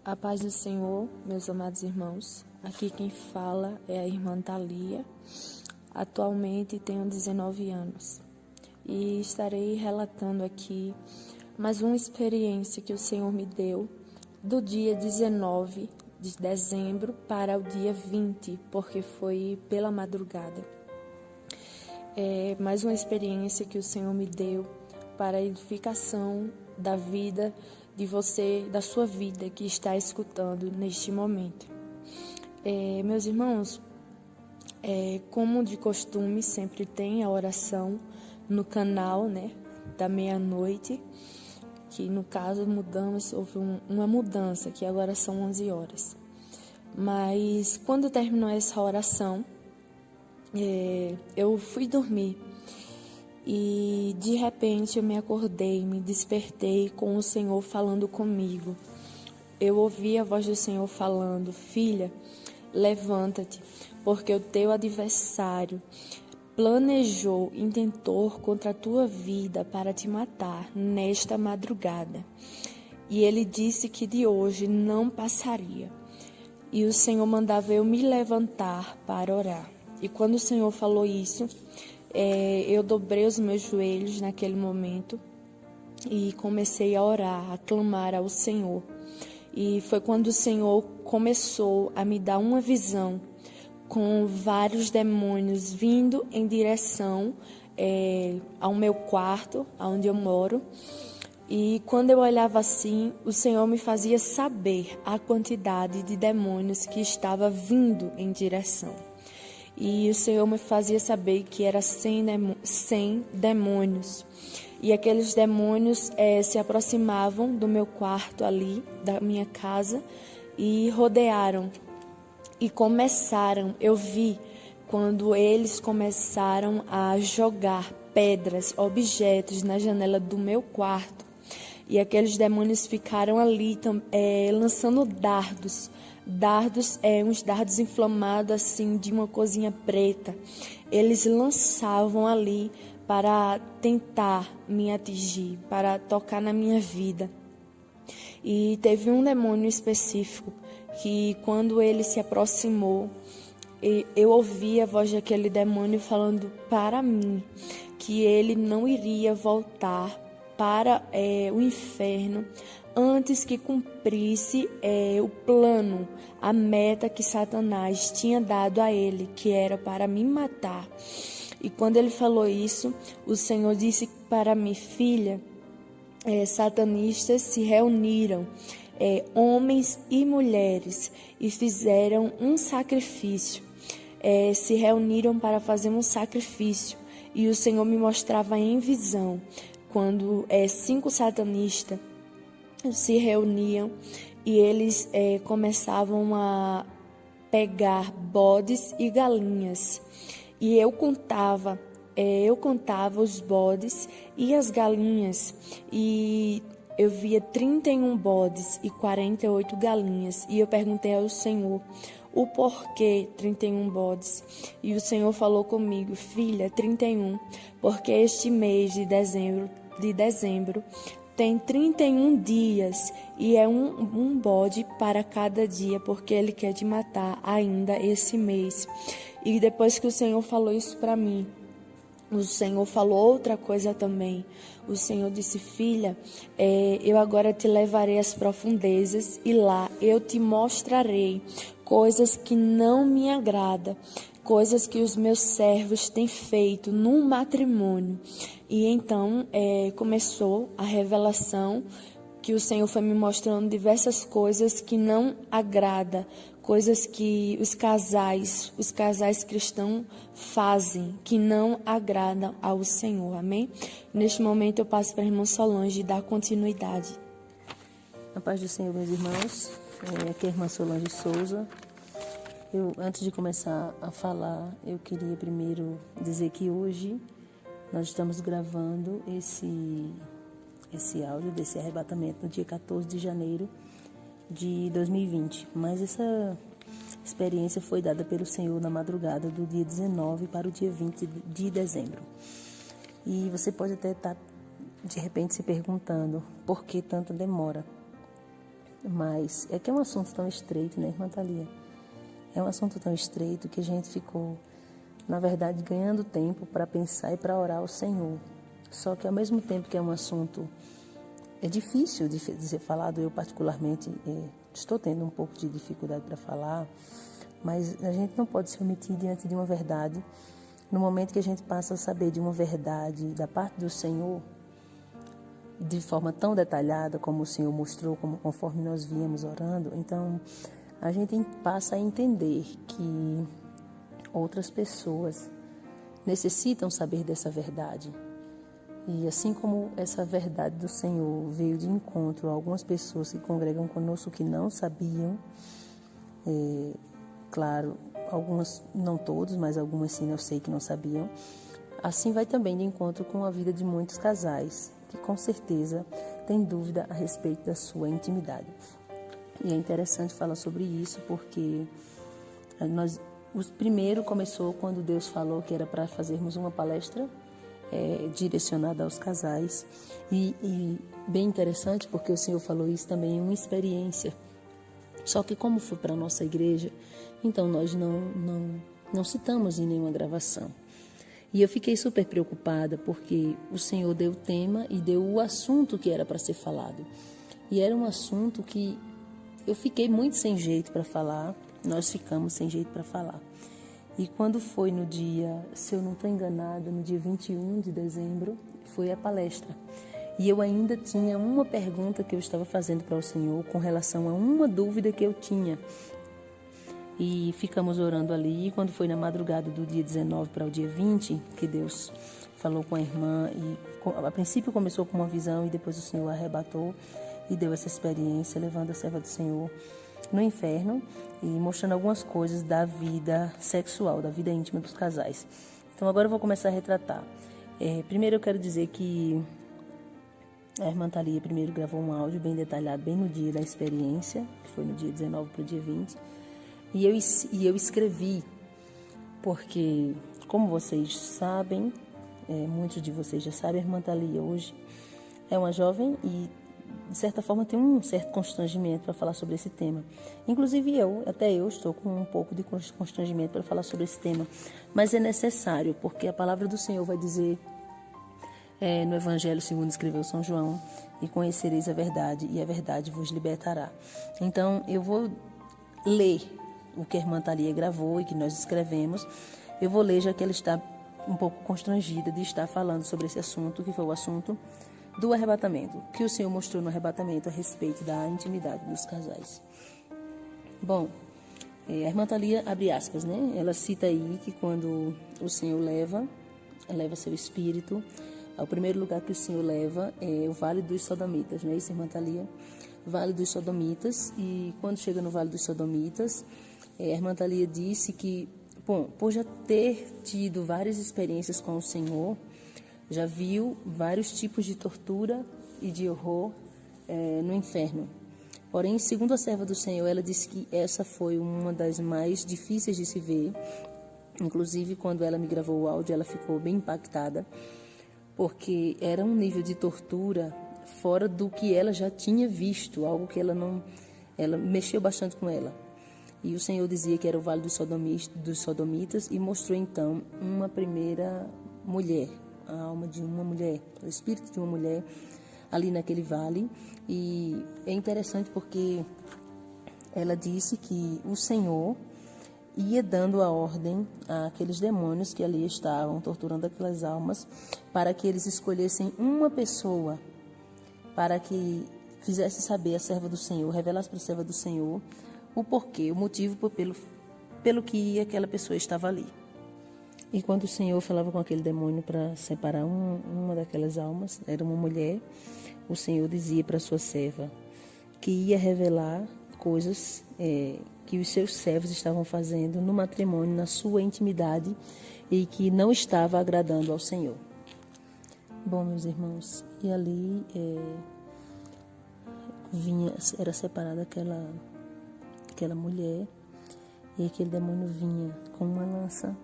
A paz do Senhor, meus amados irmãos. Aqui quem fala é a irmã Thalia. Atualmente tenho 19 anos e estarei relatando aqui mais uma experiência que o Senhor me deu do dia 19 de dezembro para o dia 20, porque foi pela madrugada. É mais uma experiência que o Senhor me deu para a edificação da vida de você, da sua vida que está escutando neste momento. Meus irmãos, como de costume, sempre tem a oração no canal, da meia-noite, que no caso houve uma mudança, que agora são 11 horas. Mas quando terminou essa oração, eu fui dormir e de repente eu me acordei, me despertei com o Senhor falando comigo. Eu ouvi a voz do Senhor falando: filha, levanta-te, porque o teu adversário planejou, intentou contra a tua vida para te matar nesta madrugada. E ele disse que de hoje não passaria. E o Senhor mandava eu me levantar para orar. E quando o Senhor falou isso, eu dobrei os meus joelhos naquele momento e comecei a orar, a clamar ao Senhor. E foi quando o Senhor começou a me dar uma visão com vários demônios vindo em direção ao meu quarto, onde eu moro. E quando eu olhava assim, o Senhor me fazia saber a quantidade de demônios que estava vindo em direção. E o Senhor me fazia saber que era 100 demônios. E aqueles demônios se aproximavam do meu quarto ali, da minha casa, e rodearam. E eu vi quando eles começaram a jogar pedras, objetos na janela do meu quarto. E aqueles demônios ficaram ali lançando dardos. Uns dardos inflamados assim, de uma cozinha preta. Eles lançavam ali para tentar me atingir, para tocar na minha vida. E teve um demônio específico que, quando ele se aproximou, eu ouvi a voz daquele demônio falando para mim que ele não iria voltar para o inferno antes que cumprisse o plano, a meta que Satanás tinha dado a ele, que era para me matar. E quando ele falou isso, o Senhor disse para mim: filha, satanistas se reuniram, homens e mulheres, e fizeram um sacrifício. Se reuniram para fazer um sacrifício. E o Senhor me mostrava em visão, quando 5 satanistas se reuniam e eles começavam a pegar bodes e galinhas. E eu contava os bodes e as galinhas, e eu via 31 bodes e 48 galinhas. E eu perguntei ao Senhor o porquê 31 bodes. E o Senhor falou comigo: filha, 31, porque este mês de dezembro tem 31 dias e é um bode para cada dia, porque Ele quer te matar ainda esse mês. E depois que o Senhor falou isso para mim, o Senhor falou outra coisa também. O Senhor disse: filha, eu agora te levarei às profundezas e lá eu te mostrarei coisas que não me agradam, coisas que os meus servos têm feito no matrimônio. E então começou a revelação, que o Senhor foi me mostrando diversas coisas que não agradam, coisas que os casais cristãos fazem, que não agradam ao Senhor. Amém? Neste momento eu passo para a irmã Solange dar continuidade. A paz do Senhor, meus irmãos. Aqui é a irmã Solange Souza. Antes de começar a falar, eu queria primeiro dizer que hoje nós estamos gravando esse áudio desse arrebatamento no dia 14 de janeiro de 2020. Mas essa experiência foi dada pelo Senhor na madrugada do dia 19 para o dia 20 de dezembro. E você pode até estar, de repente, se perguntando por que tanta demora. mas é que é um assunto tão estreito, né, irmã Thalia? É um assunto tão estreito que a gente ficou, na verdade, ganhando tempo para pensar e para orar ao Senhor. Só que ao mesmo tempo que é um assunto difícil de ser falado, eu particularmente estou tendo um pouco de dificuldade para falar, mas a gente não pode se omitir diante de uma verdade. No momento que a gente passa a saber de uma verdade da parte do Senhor, de forma tão detalhada como o Senhor mostrou, conforme nós víamos orando, então a gente passa a entender que outras pessoas necessitam saber dessa verdade. E assim como essa verdade do Senhor veio de encontro a algumas pessoas que congregam conosco que não sabiam, claro, algumas, não todos, mas algumas sim, eu sei que não sabiam, assim vai também de encontro com a vida de muitos casais, que com certeza têm dúvida a respeito da sua intimidade. E é interessante falar sobre isso porque o primeiro começou quando Deus falou que era para fazermos uma palestra direcionada aos casais. E bem interessante porque o Senhor falou isso também em uma experiência. Só que como foi para a nossa igreja, então nós não citamos em nenhuma gravação. E eu fiquei super preocupada porque o Senhor deu o tema e deu o assunto que era para ser falado. E era um assunto que eu fiquei muito sem jeito para falar, nós ficamos sem jeito para falar. E quando foi no dia, se eu não estou enganada, no dia 21 de dezembro, foi a palestra. E eu ainda tinha uma pergunta que eu estava fazendo para o Senhor com relação a uma dúvida que eu tinha. E ficamos orando ali, e quando foi na madrugada do dia 19 para o dia 20, que Deus falou com a irmã, e a princípio começou com uma visão e depois o Senhor arrebatou e deu essa experiência, levando a serva do Senhor no inferno e mostrando algumas coisas da vida sexual, da vida íntima dos casais. Então agora eu vou começar a retratar. Primeiro eu quero dizer que a irmã Thalia primeiro gravou um áudio bem detalhado, bem no dia da experiência, que foi no dia 19 para o dia 20, e eu escrevi, porque, como vocês sabem, muitos de vocês já sabem, a irmã Thalia hoje é uma jovem e, de certa forma, tem um certo constrangimento para falar sobre esse tema. Inclusive até eu estou com um pouco de constrangimento para falar sobre esse tema, mas é necessário, porque a palavra do Senhor vai dizer no Evangelho segundo escreveu São João, e conhecereis a verdade, e a verdade vos libertará. Então, eu vou ler o que a irmã Thalia gravou e que nós escrevemos. Eu vou ler, já que ela está um pouco constrangida de estar falando sobre esse assunto, que foi o assunto do arrebatamento, que o Senhor mostrou no arrebatamento a respeito da intimidade dos casais. Bom, a irmã Thalia abre aspas, né? Ela cita aí que quando o Senhor leva seu espírito, o primeiro lugar que o Senhor leva é o Vale dos Sodomitas, não é isso, irmã Thalia? Vale dos Sodomitas, e quando chega no Vale dos Sodomitas, a irmã Thalia disse que, bom, por já ter tido várias experiências com o Senhor, já viu vários tipos de tortura e de horror no inferno. Porém, segundo a serva do Senhor, ela disse que essa foi uma das mais difíceis de se ver. Inclusive, quando ela me gravou o áudio, ela ficou bem impactada, porque era um nível de tortura fora do que ela já tinha visto, algo que ela mexeu bastante com ela. E o Senhor dizia que era o Vale dos Sodomitas e mostrou então uma primeira mulher, a alma de uma mulher, o espírito de uma mulher ali naquele vale. E é interessante porque ela disse que o Senhor ia dando a ordem àqueles demônios que ali estavam torturando aquelas almas para que eles escolhessem uma pessoa para que fizesse saber a serva do Senhor, revelasse para a serva do Senhor o porquê, o motivo pelo que aquela pessoa estava ali. E quando o Senhor falava com aquele demônio para separar uma daquelas almas, era uma mulher, o Senhor dizia para a sua serva que ia revelar coisas que os seus servos estavam fazendo no matrimônio, na sua intimidade, e que não estava agradando ao Senhor. Bom, meus irmãos, e ali era separada aquela mulher, e aquele demônio vinha com uma lança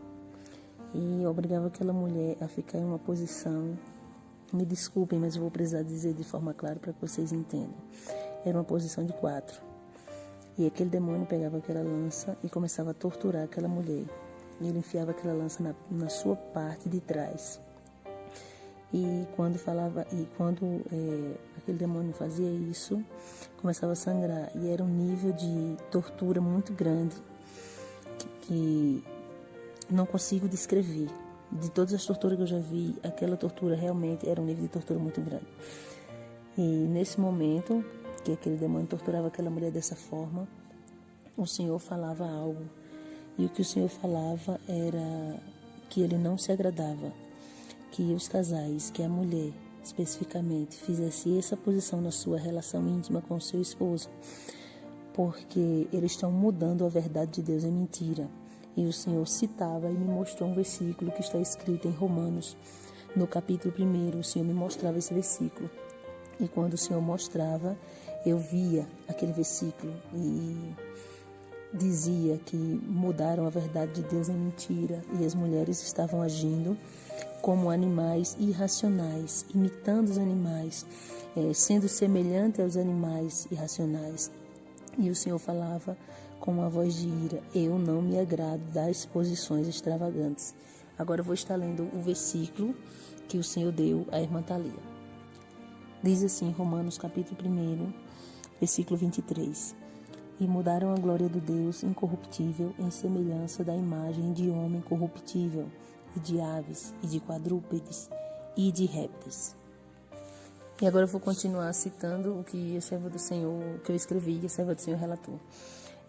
e obrigava aquela mulher a ficar em uma posição, me desculpem, mas eu vou precisar dizer de forma clara para que vocês entendam. era uma posição de 4. E aquele demônio pegava aquela lança e começava a torturar aquela mulher. E ele enfiava aquela lança na sua parte de trás. E quando aquele demônio fazia isso, começava a sangrar. E era um nível de tortura muito grande que não consigo descrever. De todas as torturas que eu já vi, aquela tortura realmente era um nível de tortura muito grande. E nesse momento que aquele demônio torturava aquela mulher dessa forma, o Senhor falava algo. E o que o Senhor falava era que ele não se agradava que os casais, que a mulher especificamente, fizesse essa posição na sua relação íntima com o seu esposo, porque eles estão mudando a verdade de Deus em mentira. E o Senhor citava e me mostrou um versículo que está escrito em Romanos, no capítulo 1. O Senhor me mostrava esse versículo. E quando o Senhor mostrava, eu via aquele versículo e dizia que mudaram a verdade de Deus em mentira e as mulheres estavam agindo como animais irracionais, imitando os animais, sendo semelhante aos animais irracionais. E o Senhor falava com uma voz de ira: eu não me agrado das posições extravagantes. Agora eu vou estar lendo o versículo que o Senhor deu à irmã Thalia. Diz assim, Romanos capítulo 1, versículo 23. E mudaram a glória do Deus incorruptível em semelhança da imagem de homem corruptível, e de aves, e de quadrúpedes, e de répteis. E agora eu vou continuar citando o que a serva do Senhor, que eu escrevi, e a serva do Senhor relatou.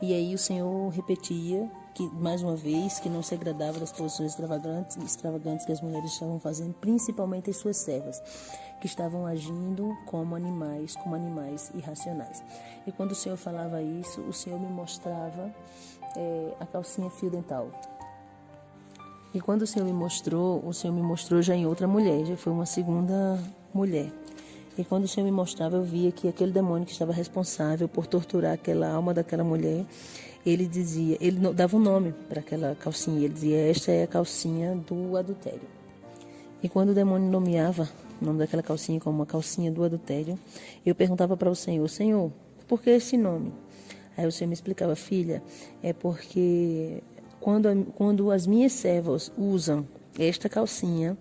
E aí o Senhor repetia, que mais uma vez, que não se agradava das posições extravagantes que as mulheres estavam fazendo, principalmente as suas servas, que estavam agindo como animais irracionais. E quando o Senhor falava isso, o Senhor me mostrava a calcinha fio dental. E quando o Senhor me mostrou já em outra mulher, já foi uma segunda mulher. E quando o Senhor me mostrava, eu via que aquele demônio que estava responsável por torturar aquela alma daquela mulher, ele dava um nome para aquela calcinha, ele dizia: esta é a calcinha do adultério. E quando o demônio nomeava o nome daquela calcinha como uma calcinha do adultério, eu perguntava para o Senhor: Senhor, por que esse nome? Aí o Senhor me explicava: filha, é porque quando as minhas servas usam esta calcinha,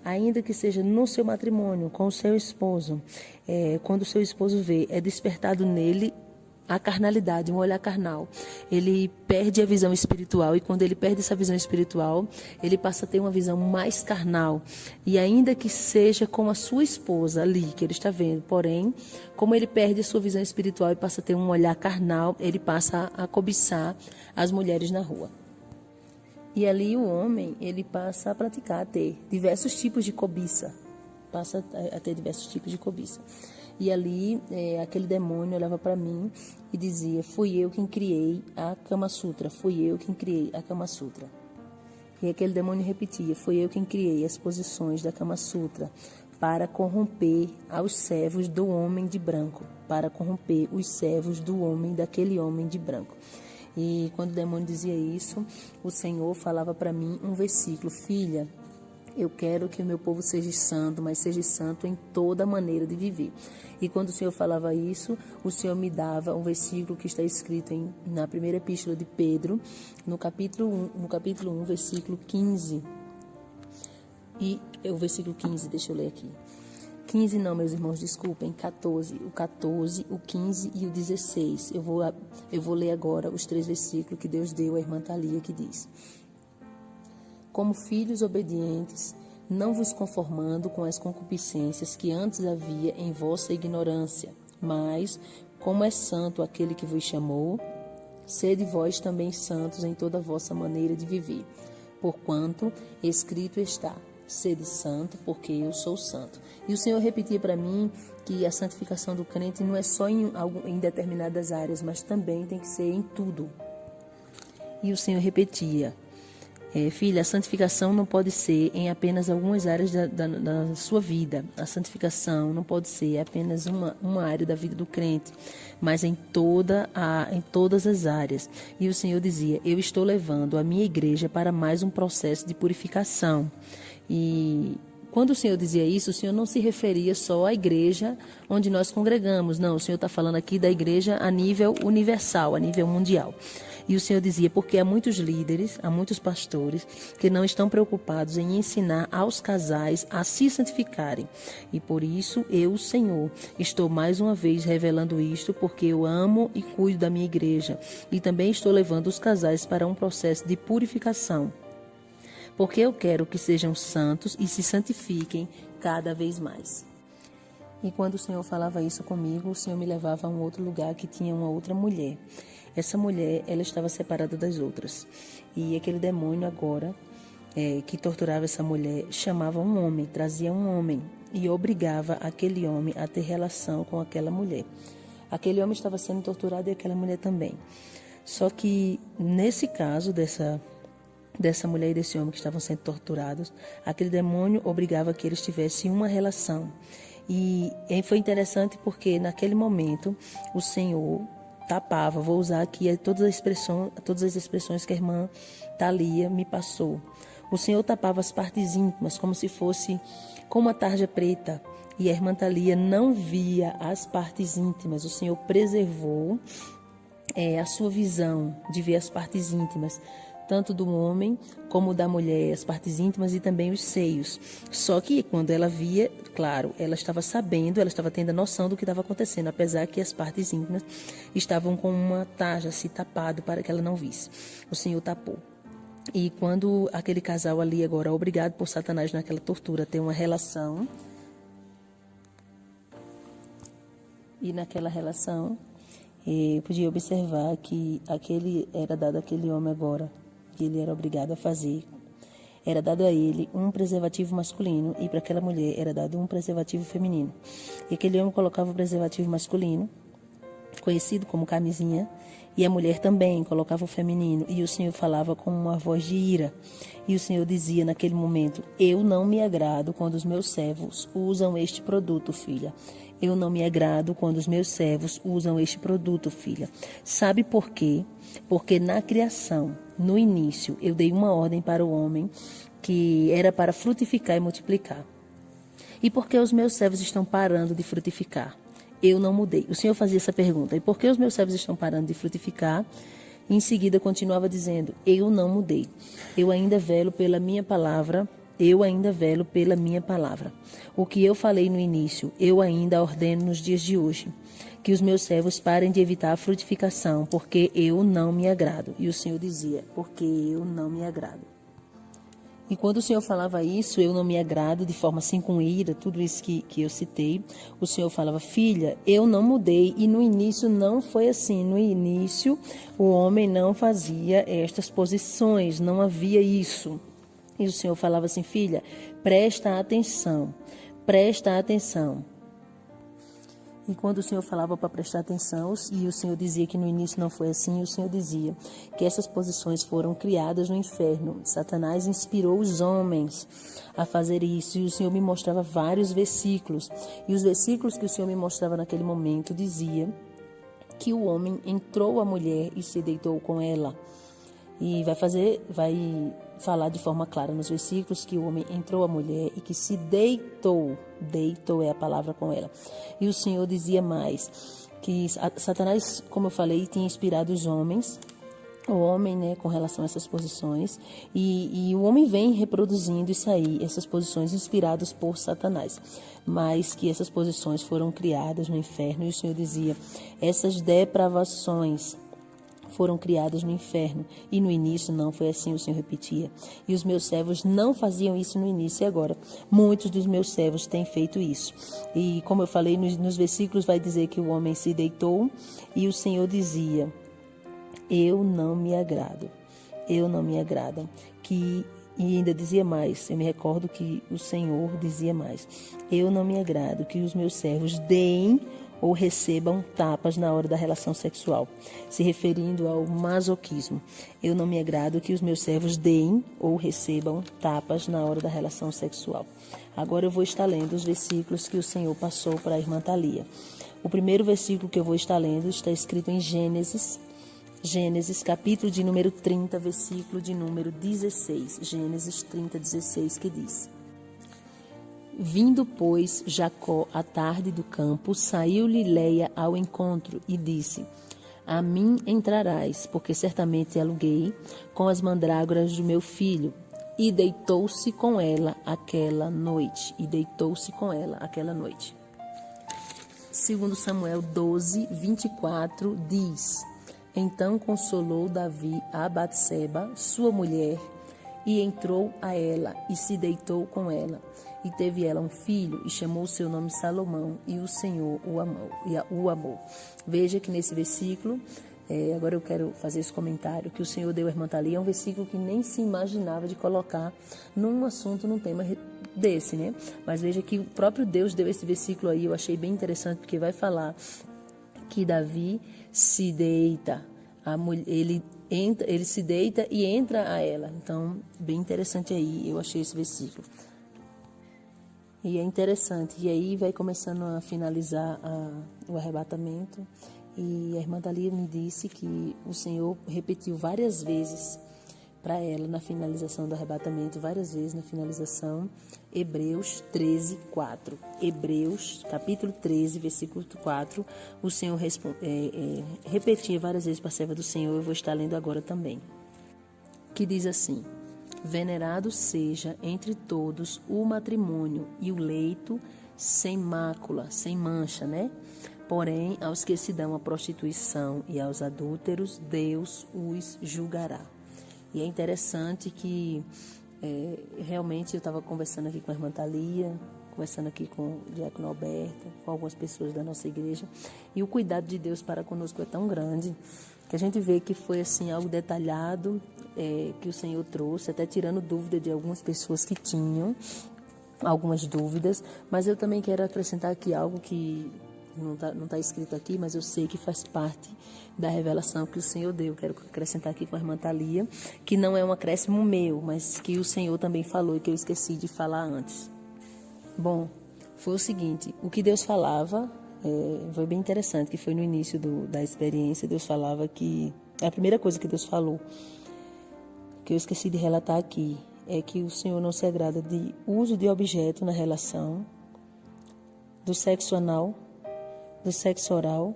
ainda que seja no seu matrimônio, com o seu esposo, quando o seu esposo vê, é despertado nele a carnalidade, um olhar carnal. Ele perde a visão espiritual, e quando ele perde essa visão espiritual, ele passa a ter uma visão mais carnal. E ainda que seja com a sua esposa ali, que ele está vendo, porém, como ele perde a sua visão espiritual e passa a ter um olhar carnal, ele passa a cobiçar as mulheres na rua. E ali o homem, ele passa a praticar, a ter diversos tipos de cobiça. Passa a ter diversos tipos de cobiça. E ali, aquele demônio olhava para mim e dizia: fui eu quem criei a Kama Sutra, fui eu quem criei a Kama Sutra. E aquele demônio repetia: fui eu quem criei as posições da Kama Sutra para corromper aos servos do homem de branco, para corromper os servos do homem, daquele homem de branco. E quando o demônio dizia isso, o Senhor falava para mim um versículo: filha, eu quero que o meu povo seja santo, mas seja santo em toda maneira de viver. E quando o Senhor falava isso, o Senhor me dava um versículo que está escrito na primeira epístola de Pedro, no capítulo 1, versículo 15. E o versículo 15, deixa eu ler aqui. 15 não, meus irmãos, desculpem, 14, o 15 e o 16. Eu vou ler agora os 3 versículos que Deus deu à irmã Thalia, que diz: como filhos obedientes, não vos conformando com as concupiscências que antes havia em vossa ignorância, mas, como é santo aquele que vos chamou, sede vós também santos em toda a vossa maneira de viver, porquanto escrito está: sede santo, porque eu sou santo. E o Senhor repetia para mim que a santificação do crente não é só em determinadas áreas, mas também tem que ser em tudo. E o Senhor repetia: filha, a santificação não pode ser em apenas algumas áreas da sua vida. A santificação não pode ser apenas uma área da vida do crente, mas em todas as áreas. E o Senhor dizia: eu estou levando a minha igreja para mais um processo de purificação. E quando o Senhor dizia isso, o Senhor não se referia só à igreja onde nós congregamos. Não, o Senhor está falando aqui da igreja a nível universal, a nível mundial. E o Senhor dizia, porque há muitos líderes, há muitos pastores que não estão preocupados em ensinar aos casais a se santificarem. E por isso eu, Senhor, estou mais uma vez revelando isto, porque eu amo e cuido da minha igreja. E também estou levando os casais para um processo de purificação. Porque eu quero que sejam santos e se santifiquem cada vez mais. E quando o Senhor falava isso comigo, o Senhor me levava a um outro lugar que tinha uma outra mulher. Essa mulher, ela estava separada das outras. E aquele demônio agora, que torturava essa mulher, chamava um homem, trazia um homem e obrigava aquele homem a ter relação com aquela mulher. Aquele homem estava sendo torturado e aquela mulher também. Só que nesse caso dessa mulher e desse homem que estavam sendo torturados, aquele demônio obrigava que eles tivessem uma relação. E foi interessante porque naquele momento o Senhor tapava, vou usar aqui todas as expressões que a irmã Thalia me passou. O Senhor tapava as partes íntimas como se fosse com uma tarja preta, e a irmã Thalia não via as partes íntimas. O Senhor preservou a sua visão de ver as partes íntimas, tanto do homem como da mulher, as partes íntimas e também os seios. Só que quando ela via, claro, ela estava sabendo, ela estava tendo a noção do que estava acontecendo, apesar que as partes íntimas estavam com uma tarja assim tapado para que ela não visse. O Senhor tapou. E quando aquele casal ali agora, obrigado por Satanás naquela tortura, ter uma relação, e naquela relação podia observar que era dado àquele homem agora, que ele era obrigado a fazer. Era dado a ele um preservativo masculino e para aquela mulher era dado um preservativo feminino. E aquele homem colocava o preservativo masculino, conhecido como camisinha, e a mulher também colocava o feminino. E o Senhor falava com uma voz de ira. E o Senhor dizia naquele momento: eu não me agrado quando os meus servos usam este produto, filha. Eu não me agrado quando os meus servos usam este produto, filha. Sabe por quê? Porque na criação, no início, eu dei uma ordem para o homem que era para frutificar e multiplicar. E por que os meus servos estão parando de frutificar? Eu não mudei. O Senhor fazia essa pergunta. E por que os meus servos estão parando de frutificar? E em seguida continuava dizendo: eu não mudei. Eu ainda velo pela minha palavra. Eu ainda velo pela minha palavra. O que eu falei no início, eu ainda ordeno nos dias de hoje. Que os meus servos parem de evitar a frutificação, porque eu não me agrado. E o Senhor dizia: porque eu não me agrado. E quando o Senhor falava isso, eu não me agrado, de forma assim com ira, tudo isso que eu citei, o Senhor falava: filha, eu não mudei. E no início não foi assim. No início o homem não fazia estas posições, não havia isso. E o Senhor falava assim: filha, presta atenção, presta atenção. E quando o Senhor falava para prestar atenção, e o Senhor dizia que no início não foi assim, o Senhor dizia que essas posições foram criadas no inferno. Satanás inspirou os homens a fazer isso, e o Senhor me mostrava vários versículos. E os versículos que o Senhor me mostrava naquele momento dizia que o homem entrou à mulher e se deitou com ela. E vai falar de forma clara nos versículos que o homem entrou à mulher e que se deitou é a palavra com ela. E o Senhor dizia mais, que Satanás, como eu falei, tinha inspirado os homens, o homem, né, com relação a essas posições, e o homem vem reproduzindo isso aí, essas posições inspiradas por Satanás, mas que essas posições foram criadas no inferno. E o Senhor dizia: essas depravações foram criadas no inferno, e no início não foi assim, o Senhor repetia. E os meus servos não faziam isso no início, e agora muitos dos meus servos têm feito isso. E como eu falei, nos versículos vai dizer que o homem se deitou, e o Senhor dizia: eu não me agrado, eu não me agrado. E ainda dizia mais, eu me recordo que o Senhor dizia mais: eu não me agrado que os meus servos deem ou recebam tapas na hora da relação sexual, se referindo ao masoquismo. Eu não me agrado que os meus servos deem ou recebam tapas na hora da relação sexual. Agora eu vou estar lendo os versículos que o Senhor passou para a irmã Thalia. O primeiro versículo que eu vou estar lendo está escrito em Gênesis, capítulo de número 30, versículo de número 16. Gênesis 30, 16, que diz: Vindo, pois, Jacó à tarde do campo, saiu-lhe Léia ao encontro e disse: A mim entrarás, porque certamente aluguei com as mandrágoras do meu filho. E deitou-se com ela aquela noite. Segundo Samuel 12, 24, diz: Então consolou Davi a Batseba, sua mulher, e entrou a ela e se deitou com ela. E teve ela um filho e chamou seu nome Salomão, e o Senhor o amou. Veja que nesse versículo, agora eu quero fazer esse comentário, que o Senhor deu à irmã Thalia, é um versículo que nem se imaginava de colocar num assunto, num tema desse, né? Mas veja que o próprio Deus deu esse versículo aí, eu achei bem interessante, porque vai falar que Davi se deita, ele se deita e entra a ela. Então, bem interessante aí, eu achei esse versículo. E é interessante, e aí vai começando a finalizar o arrebatamento, e a irmã Thalia me disse que o Senhor repetiu várias vezes para ela na finalização do arrebatamento, várias vezes na finalização, Hebreus 13, 4. Hebreus, capítulo 13, versículo 4, o Senhor repetia várias vezes para a serva do Senhor, eu vou estar lendo agora também, que diz assim: Venerado seja entre todos o matrimônio e o leito sem mácula, sem mancha, né? Porém, aos que se dão à prostituição e aos adúlteros, Deus os julgará. E é interessante que realmente eu estava conversando aqui com a irmã Thalia, conversando aqui com o diácono Alberto, com algumas pessoas da nossa igreja, e o cuidado de Deus para conosco é tão grande, que a gente vê que foi assim algo detalhado, que o Senhor trouxe, até tirando dúvida de algumas pessoas que tinham algumas dúvidas, mas eu também quero acrescentar aqui algo que não tá escrito aqui, mas eu sei que faz parte da revelação que o Senhor deu. Quero acrescentar aqui com a irmã Thalia, que não é um acréscimo meu, mas que o Senhor também falou e que eu esqueci de falar antes. Bom, foi o seguinte, o que Deus falava foi bem interessante, que foi no início da experiência. Deus falava que, a primeira coisa que Deus falou, que eu esqueci de relatar aqui, é que o Senhor não se agrada de uso de objeto na relação, do sexo anal, do sexo oral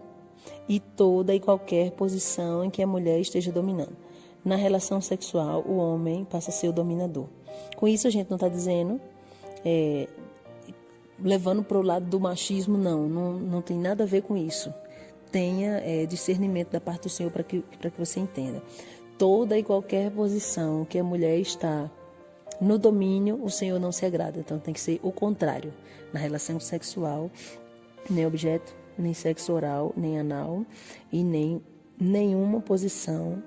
e toda e qualquer posição em que a mulher esteja dominando. Na relação sexual, o homem passa a ser o dominador. Com isso, a gente não está dizendo, levando para o lado do machismo, não tem nada a ver com isso. Tenha discernimento da parte do Senhor para que você entenda. Toda e qualquer posição que a mulher está no domínio, o Senhor não se agrada. Então tem que ser o contrário. Na relação sexual, nem objeto, nem sexo oral, nem anal e nem nenhuma posição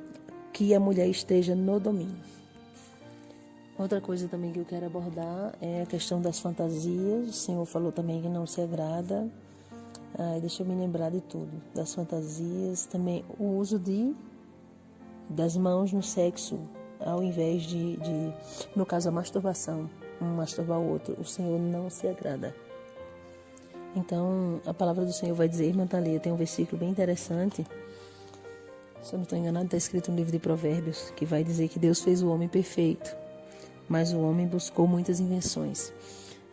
que a mulher esteja no domínio. Outra coisa também que eu quero abordar é a questão das fantasias. O Senhor falou também que não se agrada. Deixa eu me lembrar de tudo. Das fantasias, também o uso das mãos no sexo, ao invés de no caso, a masturbação, um masturbar o outro. O Senhor não se agrada. Então, a palavra do Senhor vai dizer, irmã Thalia, tem um versículo bem interessante, se eu não estou enganado, está escrito no livro de Provérbios, que vai dizer que Deus fez o homem perfeito, mas o homem buscou muitas invenções.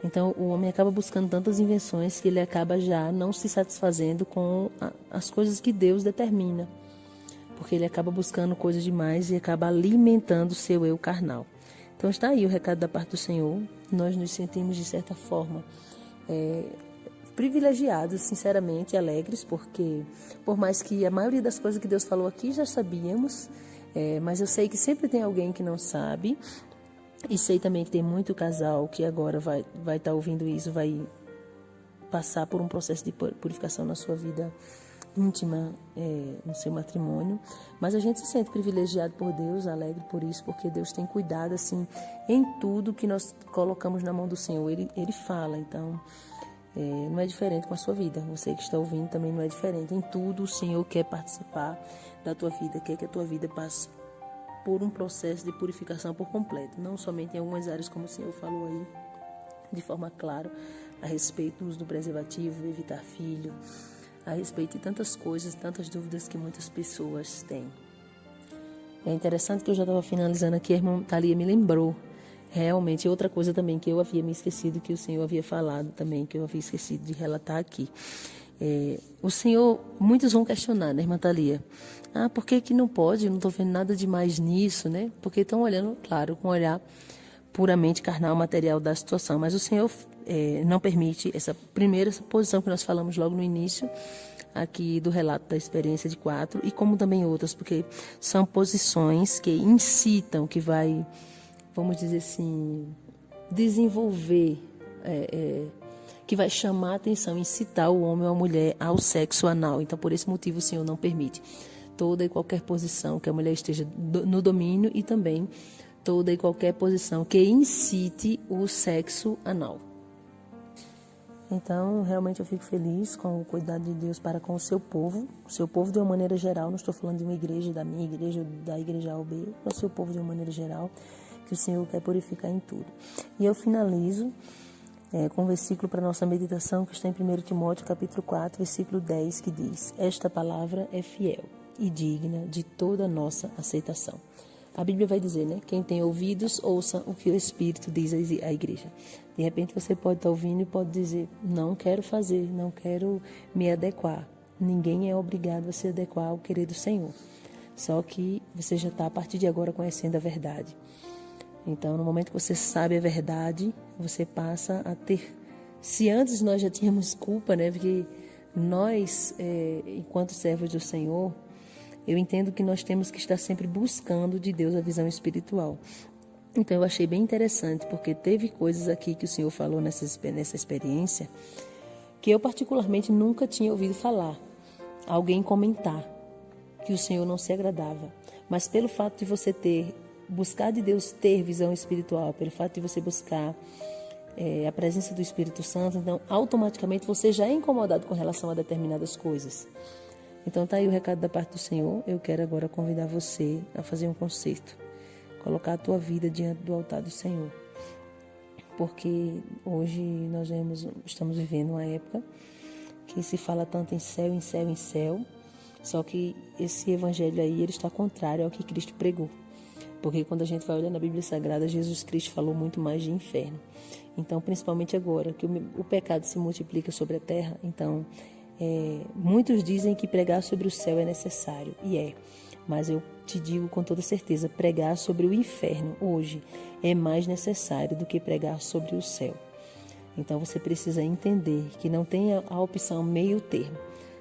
Então, o homem acaba buscando tantas invenções que ele acaba já não se satisfazendo com as coisas que Deus determina, porque ele acaba buscando coisas demais e acaba alimentando o seu eu carnal. Então, está aí o recado da parte do Senhor. Nós nos sentimos, de certa forma, privilegiados, sinceramente, alegres, porque por mais que a maioria das coisas que Deus falou aqui já sabíamos, mas eu sei que sempre tem alguém que não sabe, e sei também que tem muito casal que agora vai estar ouvindo isso, vai passar por um processo de purificação na sua vida íntima, no seu matrimônio, mas a gente se sente privilegiado por Deus, alegre por isso, porque Deus tem cuidado assim em tudo que nós colocamos na mão do Senhor. Ele fala, então não é diferente com a sua vida. Você que está ouvindo também não é diferente. Em tudo o Senhor quer participar da tua vida, quer que a tua vida passe por um processo de purificação por completo, não somente em algumas áreas, como o Senhor falou aí de forma clara, a respeito do uso do preservativo, evitar filho, a respeito de tantas coisas, tantas dúvidas que muitas pessoas têm. É interessante que eu já estava finalizando aqui, a irmã Thalia me lembrou realmente, outra coisa também que eu havia me esquecido, que o Senhor havia falado também, que eu havia esquecido de relatar aqui. O Senhor, muitos vão questionar, né, irmã Thalia? Por que não pode? Eu não estou vendo nada demais nisso, né? Porque estão olhando, claro, com um olhar puramente carnal, material da situação. Mas o Senhor não permite essa posição que nós falamos logo no início, aqui do relato da experiência de 4, e como também outras, porque são posições que incitam, que vai, vamos dizer assim, desenvolver, que vai chamar a atenção, incitar o homem ou a mulher ao sexo anal. Então, por esse motivo, o Senhor não permite toda e qualquer posição que a mulher esteja no domínio e também toda e qualquer posição que incite o sexo anal. Então, realmente eu fico feliz com o cuidado de Deus para com o seu povo de uma maneira geral. Não estou falando de uma igreja, da minha igreja, da igreja AOB, é o seu povo de uma maneira geral, que o Senhor quer purificar em tudo. E eu finalizo com um versículo para a nossa meditação, que está em 1 Timóteo, capítulo 4, versículo 10, que diz: esta palavra é fiel e digna de toda a nossa aceitação. A Bíblia vai dizer, né? Quem tem ouvidos, ouça o que o Espírito diz à igreja. De repente você pode estar ouvindo e pode dizer: não quero fazer, não quero me adequar. Ninguém é obrigado a se adequar ao querer do Senhor. Só que você já está, a partir de agora, conhecendo a verdade. Então, no momento que você sabe a verdade, você passa a ter... Se antes nós já tínhamos culpa, né? Porque nós, enquanto servos do Senhor, eu entendo que nós temos que estar sempre buscando de Deus a visão espiritual. Então, eu achei bem interessante, porque teve coisas aqui que o Senhor falou nessa experiência que eu particularmente nunca tinha ouvido falar. Alguém comentar que o Senhor não se agradava. Mas pelo fato de você buscar de Deus ter visão espiritual, pelo fato de você buscar a presença do Espírito Santo, então automaticamente você já é incomodado com relação a determinadas coisas. Então tá aí o recado da parte do Senhor. Eu quero agora convidar você a fazer um concerto, colocar a tua vida diante do altar do Senhor, porque hoje nós estamos vivendo uma época que se fala tanto em céu, em céu, em céu, só que esse evangelho aí ele está contrário ao que Cristo pregou. Porque quando a gente vai olhar na Bíblia Sagrada, Jesus Cristo falou muito mais de inferno. Então, principalmente agora, que o pecado se multiplica sobre a terra, então, muitos dizem que pregar sobre o céu é necessário, e mas eu te digo com toda certeza, pregar sobre o inferno hoje é mais necessário do que pregar sobre o céu. Então, você precisa entender que não tem a opção meio termo,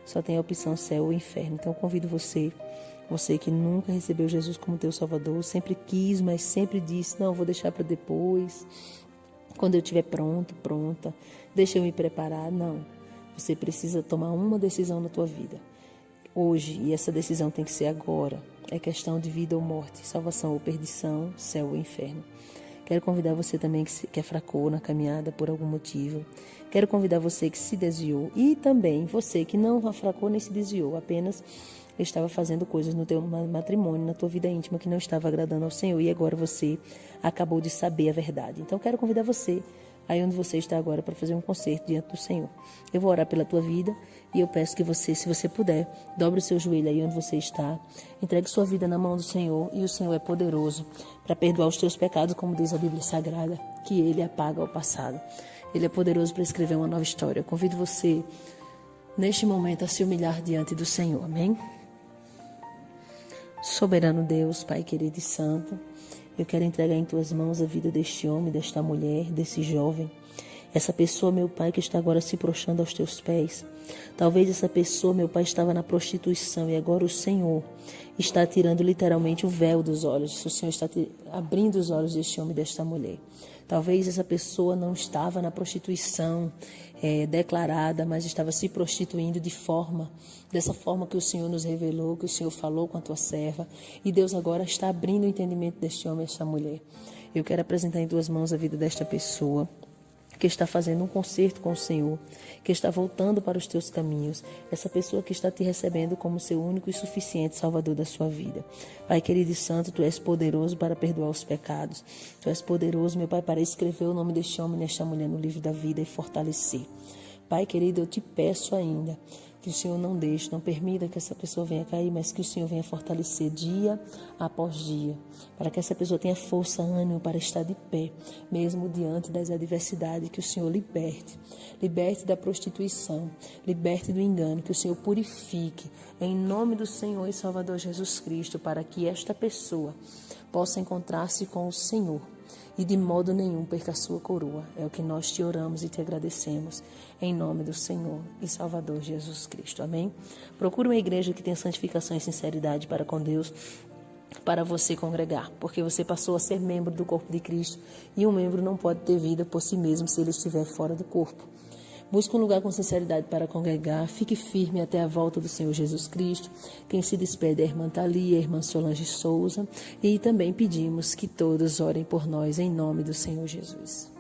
só tem a opção céu ou inferno. Então, eu convido você que nunca recebeu Jesus como teu Salvador, sempre quis, mas sempre disse: não, vou deixar para depois, quando eu estiver pronta, deixa eu me preparar. Não, você precisa tomar uma decisão na tua vida, hoje, e essa decisão tem que ser agora. É questão de vida ou morte, salvação ou perdição, céu ou inferno. Quero convidar você também que fracou na caminhada por algum motivo. Quero convidar você que se desviou e também você que não fracou nem se desviou, apenas estava fazendo coisas no teu matrimônio, na tua vida íntima que não estava agradando ao Senhor e agora você acabou de saber a verdade. Então, quero convidar você, aí onde você está agora, para fazer um concerto diante do Senhor. Eu vou orar pela tua vida e eu peço que você, se você puder, dobre o seu joelho aí onde você está, entregue sua vida na mão do Senhor, e o Senhor é poderoso para perdoar os teus pecados, como diz a Bíblia Sagrada, que Ele apaga o passado. Ele é poderoso para escrever uma nova história. Eu convido você, neste momento, a se humilhar diante do Senhor. Amém? Soberano Deus, Pai querido e santo, eu quero entregar em tuas mãos a vida deste homem, desta mulher, desse jovem. Essa pessoa, meu Pai, que está agora se prostrando aos teus pés. Talvez essa pessoa, meu Pai, estava na prostituição e agora o Senhor está tirando literalmente o véu dos olhos. O Senhor está abrindo os olhos deste homem e desta mulher. Talvez essa pessoa não estava na prostituição declarada, mas estava se prostituindo dessa forma que o Senhor nos revelou, que o Senhor falou com a tua serva. E Deus agora está abrindo o entendimento deste homem e desta mulher. Eu quero apresentar em tuas mãos a vida desta pessoa que está fazendo um concerto com o Senhor, que está voltando para os teus caminhos, essa pessoa que está te recebendo como seu único e suficiente Salvador da sua vida. Pai querido e santo, Tu és poderoso para perdoar os pecados, Tu és poderoso, meu Pai, para escrever o nome deste homem e desta mulher no livro da vida e fortalecer. Pai querido, eu te peço ainda que o Senhor não deixe, não permita que essa pessoa venha cair, mas que o Senhor venha fortalecer dia após dia, para que essa pessoa tenha força, ânimo para estar de pé, mesmo diante das adversidades, que o Senhor liberte da prostituição, liberte do engano, que o Senhor purifique, em nome do Senhor e Salvador Jesus Cristo, para que esta pessoa possa encontrar-se com o Senhor e de modo nenhum perca a sua coroa. É o que nós te oramos e te agradecemos, em nome do Senhor e Salvador Jesus Cristo. Amém? Procure uma igreja que tenha santificação e sinceridade para com Deus, para você congregar, porque você passou a ser membro do corpo de Cristo e um membro não pode ter vida por si mesmo se ele estiver fora do corpo. Busque um lugar com sinceridade para congregar, fique firme até a volta do Senhor Jesus Cristo. Quem se despede é a irmã Thalia, a irmã Solange Souza, e também pedimos que todos orem por nós em nome do Senhor Jesus.